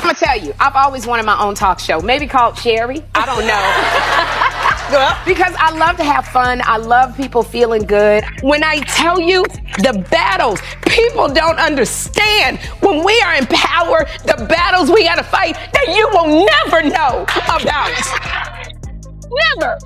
gonna tell you, I've always wanted my own talk show, maybe called Sherri. I don't know. Because I love to have fun. I love people feeling good. When I tell you the battles, people don't understand. When we are in power, the battles we gotta fight that you will never know about. Never.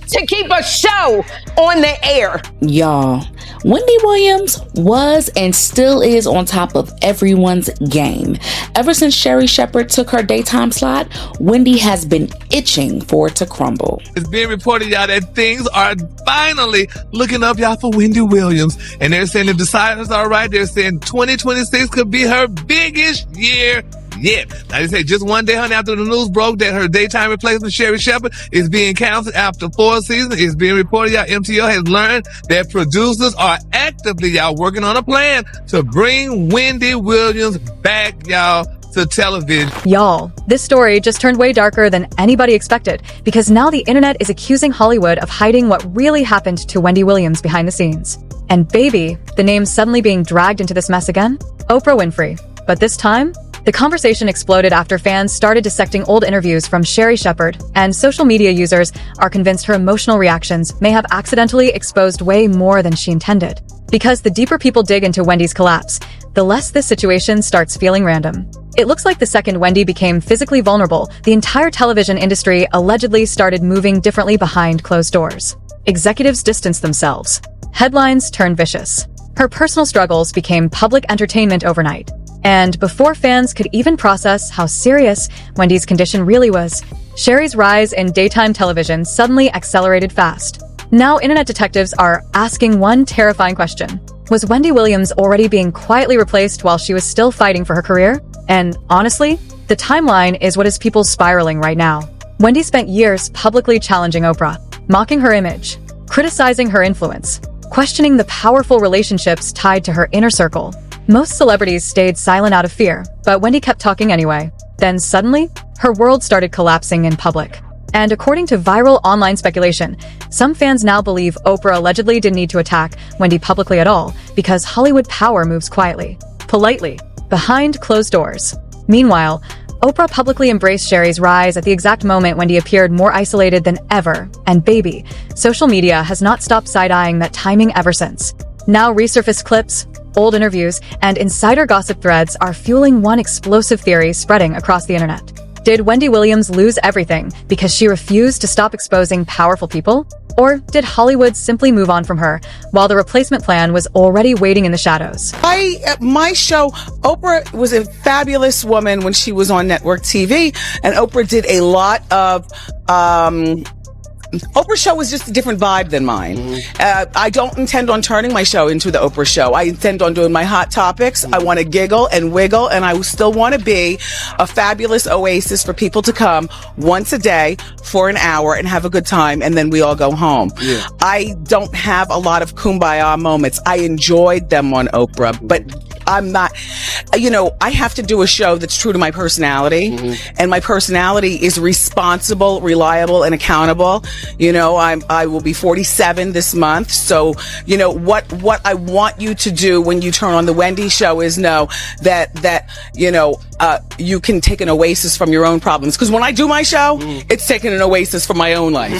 To keep a show on the air. Y'all, Wendy Williams was and still is on top of everyone's game. Ever since Sherri Shepherd took her daytime slot, Wendy has been itching for it to crumble. It's being reported, y'all, that things are finally looking up, y'all, for Wendy Williams. And they're saying the deciders are right. They're saying 2026 could be her biggest year yet. Now, they say just one day, honey, after the news broke that her daytime replacement, Sherri Shepherd, is being canceled after 4 seasons. It's being reported, y'all, MTO has learned that producers are actively, y'all, working on a plan to bring Wendy Williams back, y'all, to television. Y'all, this story just turned way darker than anybody expected, because now the internet is accusing Hollywood of hiding what really happened to Wendy Williams behind the scenes. And baby, the name's suddenly being dragged into this mess again? Oprah Winfrey. But this time, the conversation exploded after fans started dissecting old interviews from Sherri Shepherd, and social media users are convinced her emotional reactions may have accidentally exposed way more than she intended. Because the deeper people dig into Wendy's collapse, the less this situation starts feeling random. It looks like the second Wendy became physically vulnerable, the entire television industry allegedly started moving differently behind closed doors. Executives distanced themselves. Headlines turned vicious. Her personal struggles became public entertainment overnight. And before fans could even process how serious Wendy's condition really was, Sherri's rise in daytime television suddenly accelerated fast. Now internet detectives are asking one terrifying question. Was Wendy Williams already being quietly replaced while she was still fighting for her career? And honestly, the timeline is what is people spiraling right now. Wendy spent years publicly challenging Oprah, mocking her image, criticizing her influence, questioning the powerful relationships tied to her inner circle. Most celebrities stayed silent out of fear, but Wendy kept talking anyway. Then suddenly, her world started collapsing in public. And according to viral online speculation, some fans now believe Oprah allegedly didn't need to attack Wendy publicly at all because Hollywood power moves quietly, politely, behind closed doors. Meanwhile, Oprah publicly embraced Sherri's rise at the exact moment Wendy appeared more isolated than ever. And baby, social media has not stopped side-eyeing that timing ever since. Now resurfaced clips, old interviews, and insider gossip threads are fueling one explosive theory spreading across the internet. Did Wendy Williams lose everything because she refused to stop exposing powerful people? Or did Hollywood simply move on from her while the replacement plan was already waiting in the shadows? My show, Oprah was a fabulous woman when she was on network TV, and Oprah did a lot of Oprah's show was just a different vibe than mine. I don't intend on turning my show into the Oprah show. I intend on doing my hot topics. I want to giggle and wiggle, and I still want to be a fabulous oasis for people to come once a day for an hour and have a good time, and then we all go home. Yeah. I don't have a lot of kumbaya moments. I enjoyed them on Oprah, but I'm not, I have to do a show that's true to my personality, and my personality is responsible, reliable, and accountable. I will be 47 this month. So, what I want you to do when you turn on the Wendy show is know that you can take an oasis from your own problems. Because when I do my show, it's taking an oasis from my own life.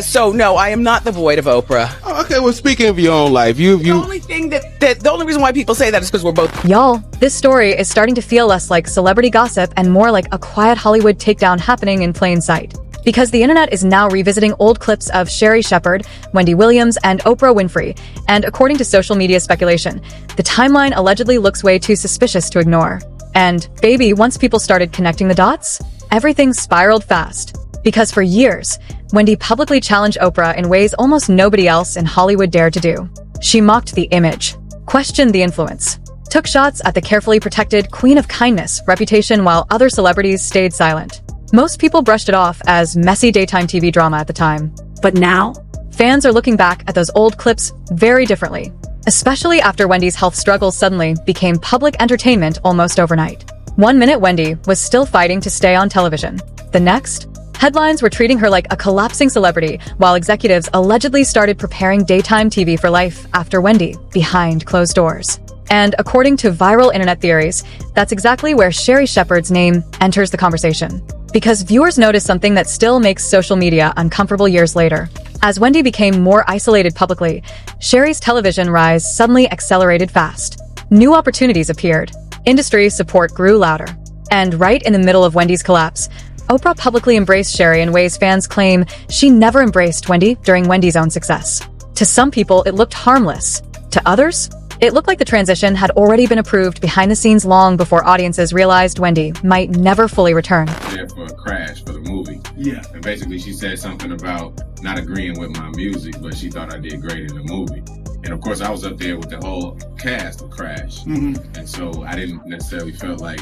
So no, I am not the void of Oprah. Okay, well, speaking of your own life, the only thing the only reason why people say that is because we're both. Y'all, this story is starting to feel less like celebrity gossip and more like a quiet Hollywood takedown happening in plain sight. Because the internet is now revisiting old clips of Sherri Shepherd, Wendy Williams, and Oprah Winfrey, and according to social media speculation, the timeline allegedly looks way too suspicious to ignore. And baby, once people started connecting the dots, everything spiraled fast. Because for years, Wendy publicly challenged Oprah in ways almost nobody else in Hollywood dared to do. She mocked the image, questioned the influence, took shots at the carefully protected Queen of Kindness reputation while other celebrities stayed silent. Most people brushed it off as messy daytime TV drama at the time. But now, fans are looking back at those old clips very differently, especially after Wendy's health struggles suddenly became public entertainment almost overnight. 1 minute Wendy was still fighting to stay on television. The next, Headlines were treating her like a collapsing celebrity, while executives allegedly started preparing daytime TV for life after Wendy, behind closed doors. And according to viral internet theories, that's exactly where Sherri Shepherd's name enters the conversation. Because viewers noticed something that still makes social media uncomfortable years later. As Wendy became more isolated publicly, Sherri's television rise suddenly accelerated fast. New opportunities appeared. Industry support grew louder. And right in the middle of Wendy's collapse, Oprah publicly embraced Sherri in ways fans claim she never embraced Wendy during Wendy's own success. To some people, it looked harmless. To others, it looked like the transition had already been approved behind the scenes long before audiences realized Wendy might never fully return. There for a crash for the movie. Yeah. And basically she said something about not agreeing with my music, but she thought I did great in the movie. And of course I was up there with the whole cast of Crash. Mm-hmm. And so I didn't necessarily feel like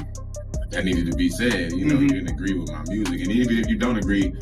that needed to be said. You know, you didn't agree with my music. And even if you don't agree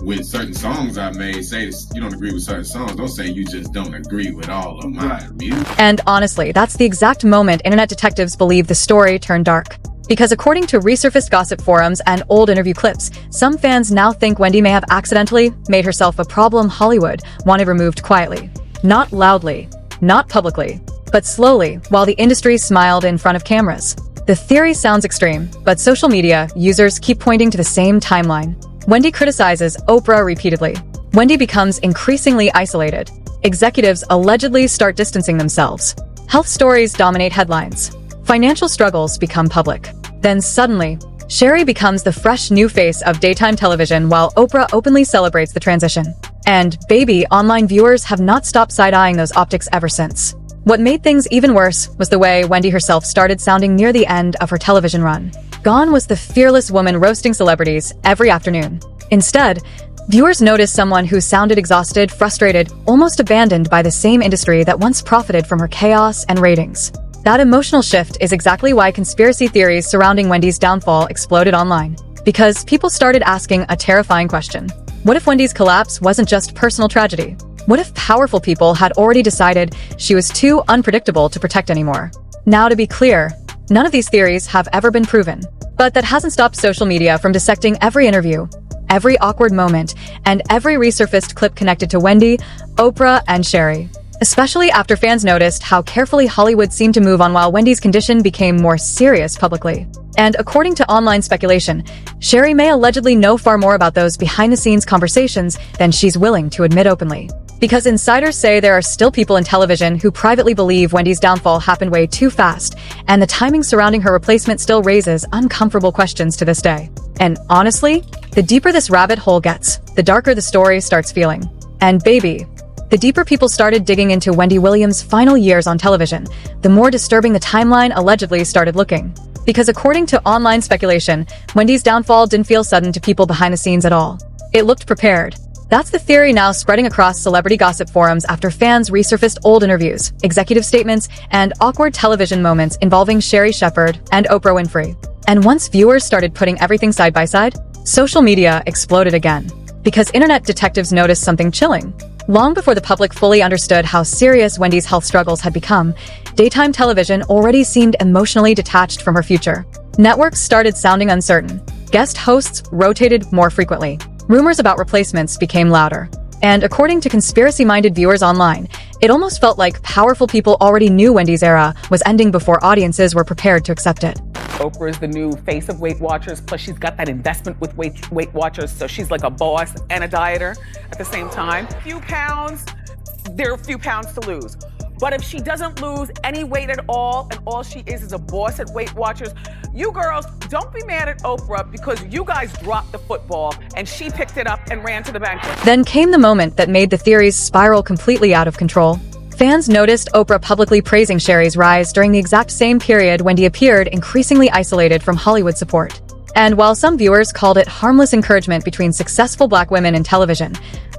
with certain songs I've made, say you don't agree with certain songs, don't say you just don't agree with all of my music. And honestly, that's the exact moment internet detectives believe the story turned dark. Because according to resurfaced gossip forums and old interview clips, some fans now think Wendy may have accidentally made herself a problem Hollywood wanted removed quietly. Not loudly, not publicly, but slowly, while the industry smiled in front of cameras. The theory sounds extreme, but social media users keep pointing to the same timeline. Wendy criticizes Oprah repeatedly. Wendy becomes increasingly isolated. Executives allegedly start distancing themselves. Health stories dominate headlines. Financial struggles become public. Then suddenly, Sherri becomes the fresh new face of daytime television while Oprah openly celebrates the transition. And baby, online viewers have not stopped side-eyeing those optics ever since. What made things even worse was the way Wendy herself started sounding near the end of her television run. Gone was the fearless woman roasting celebrities every afternoon. Instead, viewers noticed someone who sounded exhausted, frustrated, almost abandoned by the same industry that once profited from her chaos and ratings. That emotional shift is exactly why conspiracy theories surrounding Wendy's downfall exploded online. Because people started asking a terrifying question. What if Wendy's collapse wasn't just personal tragedy? What if powerful people had already decided she was too unpredictable to protect anymore? Now, to be clear, none of these theories have ever been proven. But that hasn't stopped social media from dissecting every interview, every awkward moment, and every resurfaced clip connected to Wendy, Oprah, and Sherri. Especially after fans noticed how carefully Hollywood seemed to move on while Wendy's condition became more serious publicly. And according to online speculation, Sherri may allegedly know far more about those behind-the-scenes conversations than she's willing to admit openly. Because insiders say there are still people in television who privately believe Wendy's downfall happened way too fast, and the timing surrounding her replacement still raises uncomfortable questions to this day. And honestly, the deeper this rabbit hole gets, the darker the story starts feeling. And baby, the deeper people started digging into Wendy Williams' final years on television, the more disturbing the timeline allegedly started looking. Because according to online speculation, Wendy's downfall didn't feel sudden to people behind the scenes at all. It looked prepared. That's the theory now spreading across celebrity gossip forums after fans resurfaced old interviews, executive statements, and awkward television moments involving Sherri Shepherd and Oprah Winfrey. And once viewers started putting everything side by side, social media exploded again. Because internet detectives noticed something chilling. Long before the public fully understood how serious Wendy's health struggles had become, daytime television already seemed emotionally detached from her future. Networks started sounding uncertain. Guest hosts rotated more frequently. Rumors about replacements became louder. And according to conspiracy-minded viewers online, it almost felt like powerful people already knew Wendy's era was ending before audiences were prepared to accept it. Oprah is the new face of Weight Watchers, plus she's got that investment with Weight Watchers, so she's like a boss and a dieter at the same time. Few pounds, there are a few pounds to lose. But if she doesn't lose any weight at all, and all she is a boss at Weight Watchers, you girls, don't be mad at Oprah because you guys dropped the football and she picked it up and ran to the banquet. Then came the moment that made the theories spiral completely out of control. Fans noticed Oprah publicly praising Sherri's rise during the exact same period Wendy appeared increasingly isolated from Hollywood support. And while some viewers called it harmless encouragement between successful Black women in television,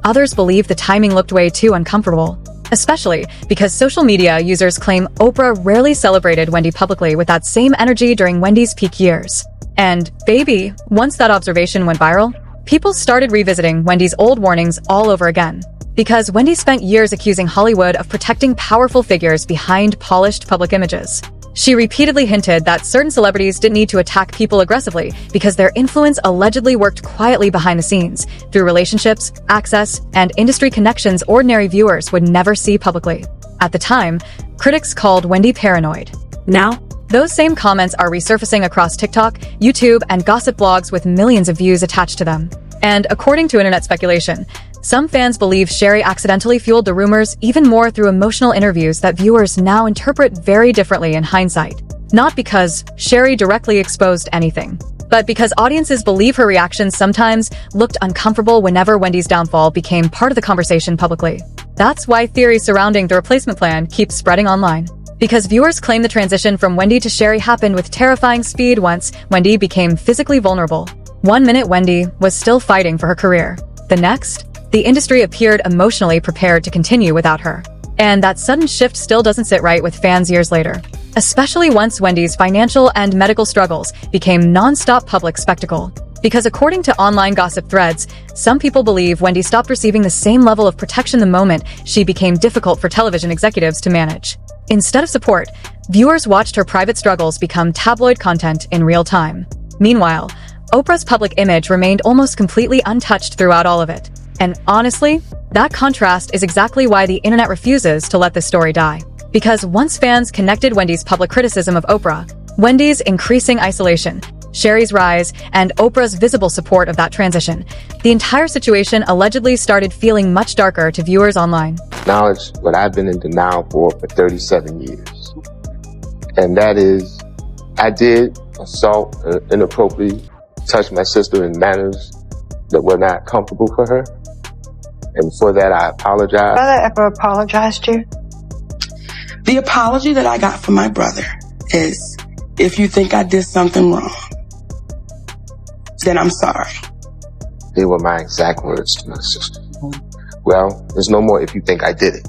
others believed the timing looked way too uncomfortable. Especially because social media users claim Oprah rarely celebrated Wendy publicly with that same energy during Wendy's peak years. And baby, once that observation went viral, people started revisiting Wendy's old warnings all over again. Because Wendy spent years accusing Hollywood of protecting powerful figures behind polished public images. She repeatedly hinted that certain celebrities didn't need to attack people aggressively because their influence allegedly worked quietly behind the scenes through relationships, access, and industry connections ordinary viewers would never see publicly. At the time, critics called Wendy paranoid. Now, those same comments are resurfacing across TikTok, YouTube, and gossip blogs with millions of views attached to them. And according to internet speculation, some fans believe Sherri accidentally fueled the rumors even more through emotional interviews that viewers now interpret very differently in hindsight. Not because Sherri directly exposed anything, but because audiences believe her reactions sometimes looked uncomfortable whenever Wendy's downfall became part of the conversation publicly. That's why theories surrounding the replacement plan keep spreading online. Because viewers claim the transition from Wendy to Sherri happened with terrifying speed once Wendy became physically vulnerable. 1 minute Wendy was still fighting for her career. The next, the industry appeared emotionally prepared to continue without her. And that sudden shift still doesn't sit right with fans years later. Especially once Wendy's financial and medical struggles became non-stop public spectacle. Because according to online gossip threads, some people believe Wendy stopped receiving the same level of protection the moment she became difficult for television executives to manage. Instead of support, viewers watched her private struggles become tabloid content in real time. Meanwhile, Oprah's public image remained almost completely untouched throughout all of it. And honestly, that contrast is exactly why the internet refuses to let this story die. Because once fans connected Wendy's public criticism of Oprah, Wendy's increasing isolation, Sherri's rise, and Oprah's visible support of that transition, the entire situation allegedly started feeling much darker to viewers online. Acknowledge what I've been in denial for 37 years. And that is, I did assault and inappropriately touch my sister in manners that were not comfortable for her. And for that, I apologize. Brother ever apologized to you? The apology that I got from my brother is, if you think I did something wrong, then I'm sorry. They were my exact words to my sister. Well, there's no more if you think I did it.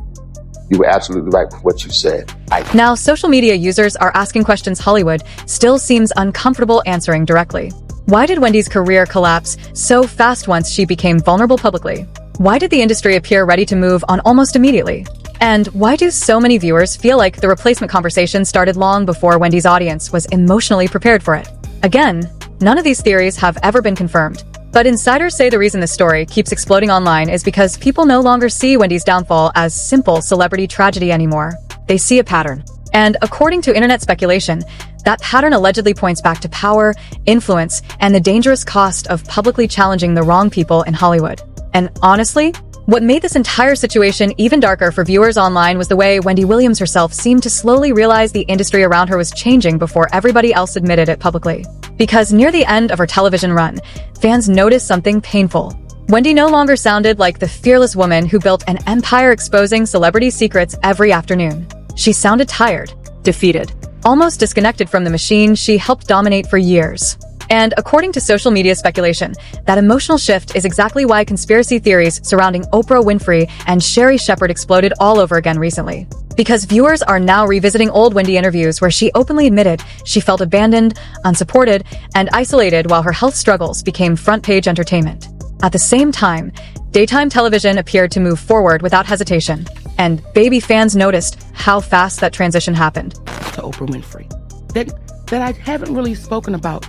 You were absolutely right with what you said. Now, social media users are asking questions Hollywood still seems uncomfortable answering directly. Why did Wendy's career collapse so fast once she became vulnerable publicly? Why did the industry appear ready to move on almost immediately? And why do so many viewers feel like the replacement conversation started long before Wendy's audience was emotionally prepared for it? Again, none of these theories have ever been confirmed. But insiders say the reason this story keeps exploding online is because people no longer see Wendy's downfall as simple celebrity tragedy anymore. They see a pattern. And according to internet speculation, that pattern allegedly points back to power, influence, and the dangerous cost of publicly challenging the wrong people in Hollywood. And honestly, what made this entire situation even darker for viewers online was the way Wendy Williams herself seemed to slowly realize the industry around her was changing before everybody else admitted it publicly. Because near the end of her television run, fans noticed something painful. Wendy no longer sounded like the fearless woman who built an empire exposing celebrity secrets every afternoon. She sounded tired, defeated, almost disconnected from the machine she helped dominate for years. And according to social media speculation, that emotional shift is exactly why conspiracy theories surrounding Oprah Winfrey and Sherri Shepherd exploded all over again recently. Because viewers are now revisiting old Wendy interviews where she openly admitted she felt abandoned, unsupported, and isolated while her health struggles became front-page entertainment. At the same time, daytime television appeared to move forward without hesitation, and baby fans noticed how fast that transition happened. To Oprah Winfrey, that I haven't really spoken about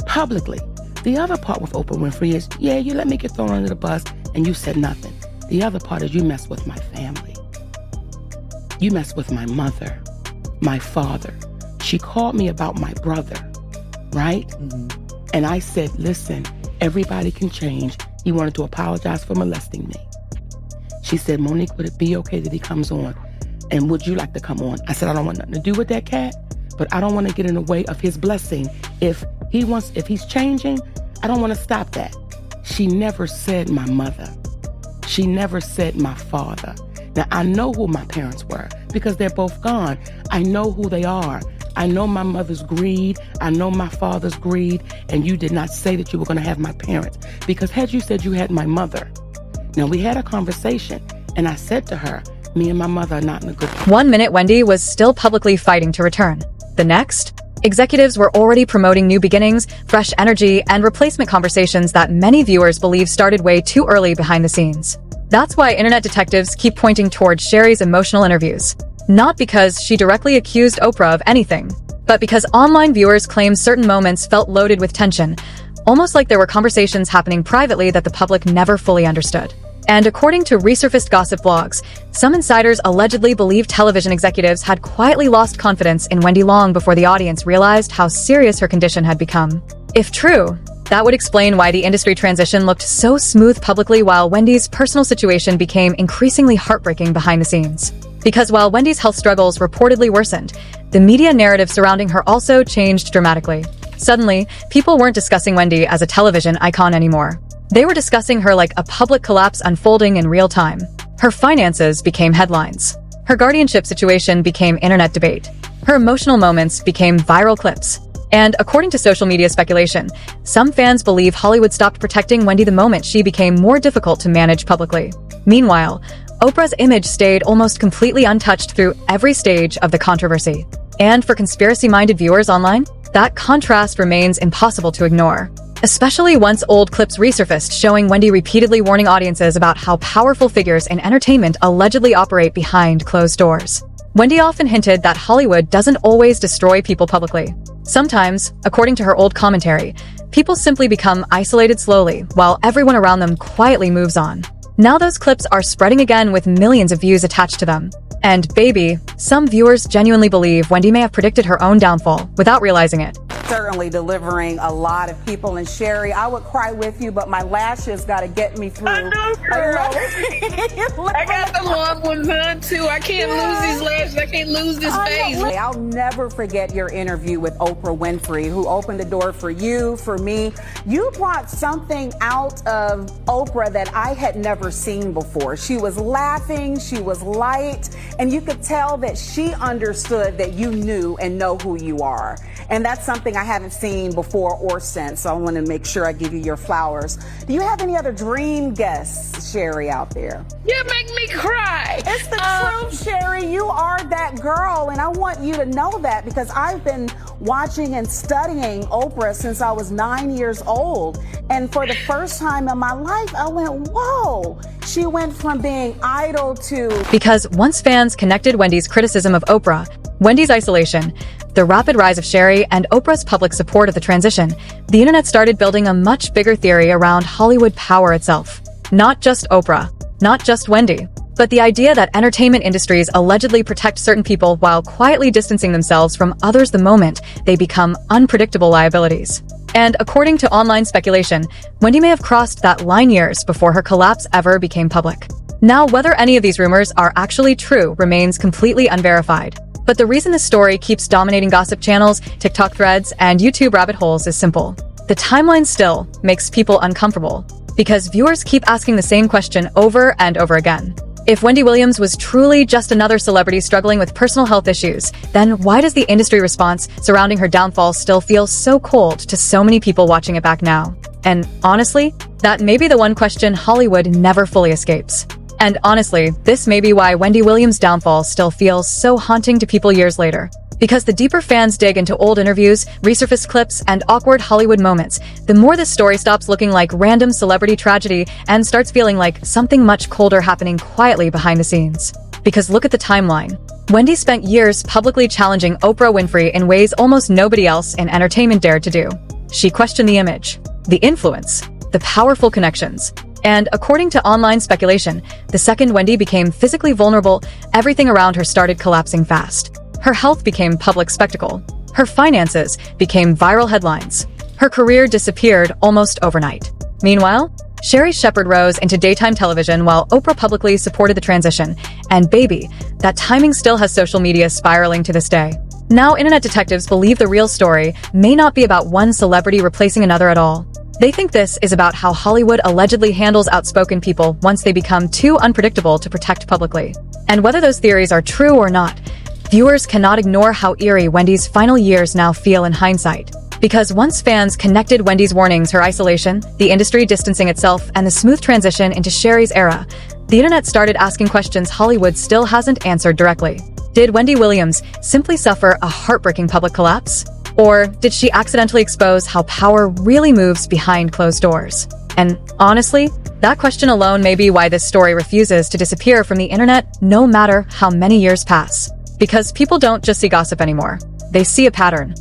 publicly. The other part with Oprah Winfrey is, yeah, you let me get thrown under the bus and you said nothing. The other part is you mess with my family. You mess with my mother, my father. She called me about my brother, right? Mm-hmm. And I said, listen, everybody can change. He wanted to apologize for molesting me. She said, Monique, would it be okay that he comes on? And would you like to come on? I said, I don't want nothing to do with that cat, but I don't want to get in the way of his blessing. If he's changing, I don't want to stop that. She never said my mother. She never said my father. Now, I know who my parents were because they're both gone. I know who they are. I know my mother's greed. I know my father's greed. And you did not say that you were going to have my parents. Because had you said you had my mother, now we had a conversation and I said to her, me and my mother are not in a good place. 1 minute Wendy was still publicly fighting to return. The next, executives were already promoting new beginnings, fresh energy, and replacement conversations that many viewers believe started way too early behind the scenes. That's why internet detectives keep pointing towards Sherri's emotional interviews. Not because she directly accused Oprah of anything, but because online viewers claimed certain moments felt loaded with tension, almost like there were conversations happening privately that the public never fully understood. And according to resurfaced gossip blogs, some insiders allegedly believe television executives had quietly lost confidence in Wendy long before the audience realized how serious her condition had become. If true, that would explain why the industry transition looked so smooth publicly while Wendy's personal situation became increasingly heartbreaking behind the scenes. Because while Wendy's health struggles reportedly worsened, the media narrative surrounding her also changed dramatically. Suddenly, people weren't discussing Wendy as a television icon anymore. They were discussing her like a public collapse unfolding in real time. Her finances became headlines. Her guardianship situation became internet debate. Her emotional moments became viral clips. And according to social media speculation, some fans believe Hollywood stopped protecting Wendy the moment she became more difficult to manage publicly. Meanwhile, Oprah's image stayed almost completely untouched through every stage of the controversy. And for conspiracy-minded viewers online, that contrast remains impossible to ignore. Especially once old clips resurfaced showing Wendy repeatedly warning audiences about how powerful figures in entertainment allegedly operate behind closed doors. Wendy often hinted that Hollywood doesn't always destroy people publicly. Sometimes, according to her old commentary, people simply become isolated slowly while everyone around them quietly moves on. Now those clips are spreading again with millions of views attached to them. And baby, some viewers genuinely believe Wendy may have predicted her own downfall without realizing it. Certainly delivering a lot of people. And Sherri, I would cry with you, but my lashes got to get me through. I know, girl. I got the long ones on too. I can't lose these lashes. I can't lose this face. I'll never forget your interview with Oprah Winfrey, who opened the door for you, for me. You brought something out of Oprah that I had never seen before. She was laughing, she was light, and you could tell that she understood that you knew and know who you are. And that's something I haven't seen before or since, so I want to make sure I give you your flowers. Do you have any other dream guests, Sherri, out there? You make me cry. It's the truth, Sherri. You are that girl, and I want you to know that because I've been watching and studying Oprah since I was 9 years old. And for the first time in my life, I went, whoa. She went from being idol to... Because once fans connected Wendy's criticism of Oprah, Wendy's isolation, the rapid rise of Sherri, and Oprah's public support of the transition, the internet started building a much bigger theory around Hollywood power itself. Not just Oprah, not just Wendy, but the idea that entertainment industries allegedly protect certain people while quietly distancing themselves from others the moment they become unpredictable liabilities. And according to online speculation, Wendy may have crossed that line years before her collapse ever became public. Now, whether any of these rumors are actually true remains completely unverified. But the reason this story keeps dominating gossip channels, TikTok threads, and YouTube rabbit holes is simple. The timeline still makes people uncomfortable, because viewers keep asking the same question over and over again. If Wendy Williams was truly just another celebrity struggling with personal health issues, then why does the industry response surrounding her downfall still feel so cold to so many people watching it back now? And honestly, that may be the one question Hollywood never fully escapes. And honestly, this may be why Wendy Williams' downfall still feels so haunting to people years later. Because the deeper fans dig into old interviews, resurfaced clips, and awkward Hollywood moments, the more this story stops looking like random celebrity tragedy and starts feeling like something much colder happening quietly behind the scenes. Because look at the timeline. Wendy spent years publicly challenging Oprah Winfrey in ways almost nobody else in entertainment dared to do. She questioned the image, the influence, the powerful connections. And according to online speculation, the second Wendy became physically vulnerable, everything around her started collapsing fast. Her health became public spectacle. Her finances became viral headlines. Her career disappeared almost overnight. Meanwhile, Sherri Shepherd rose into daytime television while Oprah publicly supported the transition. And baby, that timing still has social media spiraling to this day. Now internet detectives believe the real story may not be about one celebrity replacing another at all. They think this is about how Hollywood allegedly handles outspoken people once they become too unpredictable to protect publicly. And whether those theories are true or not, viewers cannot ignore how eerie Wendy's final years now feel in hindsight. Because once fans connected Wendy's warnings, her isolation, the industry distancing itself, and the smooth transition into Sherri's era, the internet started asking questions Hollywood still hasn't answered directly. Did Wendy Williams simply suffer a heartbreaking public collapse? Or did she accidentally expose how power really moves behind closed doors? And honestly, that question alone may be why this story refuses to disappear from the internet no matter how many years pass. Because people don't just see gossip anymore. They see a pattern.